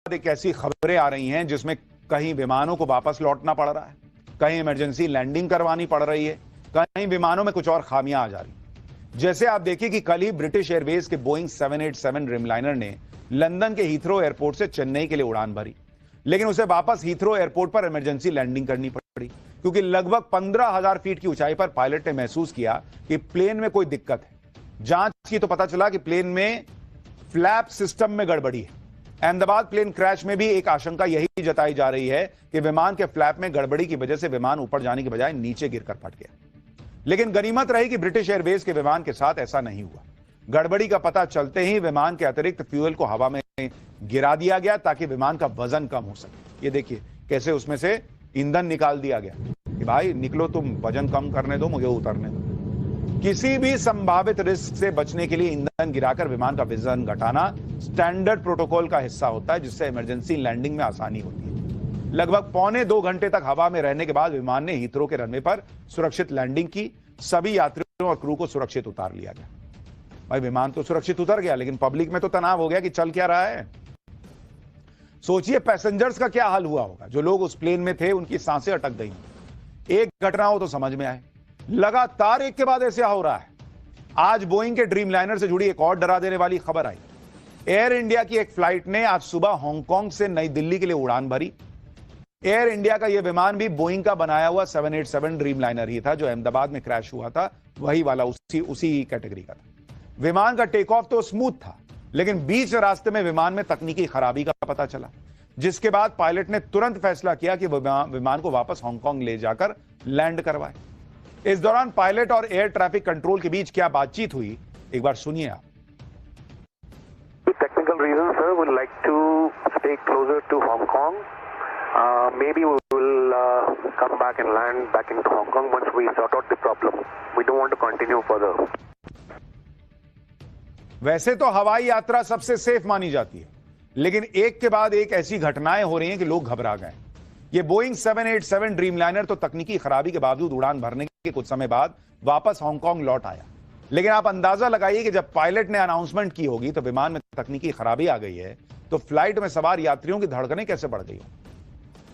एक ऐसी खबरें आ रही हैं जिसमें कहीं विमानों को वापस लौटना पड़ रहा है, कहीं इमरजेंसी लैंडिंग करवानी पड़ रही है, कहीं विमानों में कुछ और खामियां आ जा रही। जैसे आप देखिए कि कल ही ब्रिटिश एयरवेज के बोइंग 787 ड्रीमलाइनर ने लंदन के हीथ्रो एयरपोर्ट से चेन्नई के लिए उड़ान भरी, लेकिन उसे वापस हीथ्रो एयरपोर्ट पर इमरजेंसी लैंडिंग करनी पड़ी क्योंकि लगभग 15,000 फीट की ऊंचाई पर पायलट ने महसूस किया कि प्लेन में कोई दिक्कत है। जांच की तो पता चला कि प्लेन में फ्लैप सिस्टम में गड़बड़ी है। अहमदाबाद प्लेन क्रैश में भी एक आशंका यही जताई जा रही है कि विमान के फ्लैप में गड़बड़ी की वजह से विमान ऊपर जाने की बजाय नीचे गिरकर फट गया, लेकिन गनीमत रही कि ब्रिटिश एयरवेज के विमान के साथ ऐसा नहीं हुआ। गड़बड़ी का पता चलते ही विमान के अतिरिक्त फ्यूल को हवा में गिरा दिया गया ताकि विमान का वजन कम हो सके। ये देखिए कैसे उसमें से ईंधन निकाल दिया गया कि भाई निकलो, तुम वजन कम करने दो, मुझे उतरने दो। किसी भी संभावित रिस्क से बचने के लिए ईंधन गिराकर विमान का वजन घटाना स्टैंडर्ड प्रोटोकॉल का हिस्सा होता है, जिससे इमरजेंसी लैंडिंग में आसानी होती है। लगभग 1.25 घंटे तक हवा में रहने के बाद विमान ने हीथ्रो के रनवे पर सुरक्षित लैंडिंग की। सभी यात्रियों और क्रू को सुरक्षित उतार लिया गया। भाई विमान तो सुरक्षित उतर गया, लेकिन पब्लिक में तो तनाव हो गया कि चल क्या रहा है। सोचिए पैसेंजर्स का क्या हाल हुआ होगा। जो लोग उस प्लेन में थे उनकी सांसें अटक गई। एक घटना हो तो समझ में आए, लगातार एक के बाद ऐसे हो रहा है। आज बोइंग के ड्रीमलाइनर से जुड़ी एक और डरा देने वाली खबर आई। एयर इंडिया की एक फ्लाइट ने आज सुबह हांगकांग से नई दिल्ली के लिए उड़ान भरी। एयर इंडिया का यह विमान भी बोइंग का बनाया हुआ 787 ड्रीमलाइनर ही था जो अहमदाबाद में क्रैश हुआ था, वही वाला उसी कैटेगरी का था। विमान का टेक ऑफ तो स्मूथ था, लेकिन बीच रास्ते में विमान में तकनीकी खराबी का पता चला, जिसके बाद पायलट ने तुरंत फैसला किया कि विमान को वापस हांगकांग ले जाकर लैंड करवाए। इस दौरान पायलट और एयर ट्रैफिक कंट्रोल के बीच क्या बातचीत हुई, एक बार सुनिए आप। Technical reasons, sir, we'd like to stay closer to Hong Kong. Maybe we will come back and land back into Hong Kong once we sort out the problem. We don't want to continue further. वैसे तो हवाई यात्रा सबसे safe मानी जाती है, लेकिन एक के बाद एक ऐसी घटनाएं हो रही हैं कि लोग घबरा गए। ये बोइंग 787 ड्रीमलाइनर तो तकनीकी खराबी के बावजूद उड़ान भरने के कुछ समय बाद वापस हांगकांग लौट आया, लेकिन आप अंदाजा लगाइए कि जब पायलट ने अनाउंसमेंट की होगी तो विमान में तकनीकी खराबी आ गई है, तो फ्लाइट में सवार यात्रियों की धड़कनें कैसे बढ़ गई हो।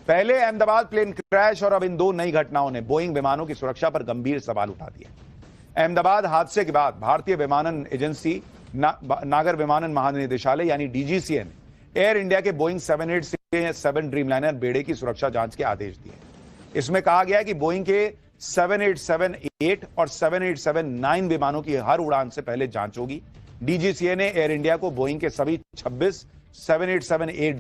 पहले अहमदाबाद प्लेन क्रैश और अब इन दो नई घटनाओं ने बोइंग विमानों की सुरक्षा पर गंभीर सवाल उठा दिए। अहमदाबाद हादसे के बाद भारतीय विमानन एजेंसी नागर विमानन महानिदेशालय यानी डीजीसीए ने एयर इंडिया के बोइंग 787 ड्रीमलाइनर बेड़े की सुरक्षा जांच के आदेश दिए। इसमें कहा गया है कि बोइंग के 787-8 और 787-9 विमानों की हर उड़ान से पहले जांच होगी। डीजीसीए ने एयर इंडिया को बोइंग के सभी 26 787-8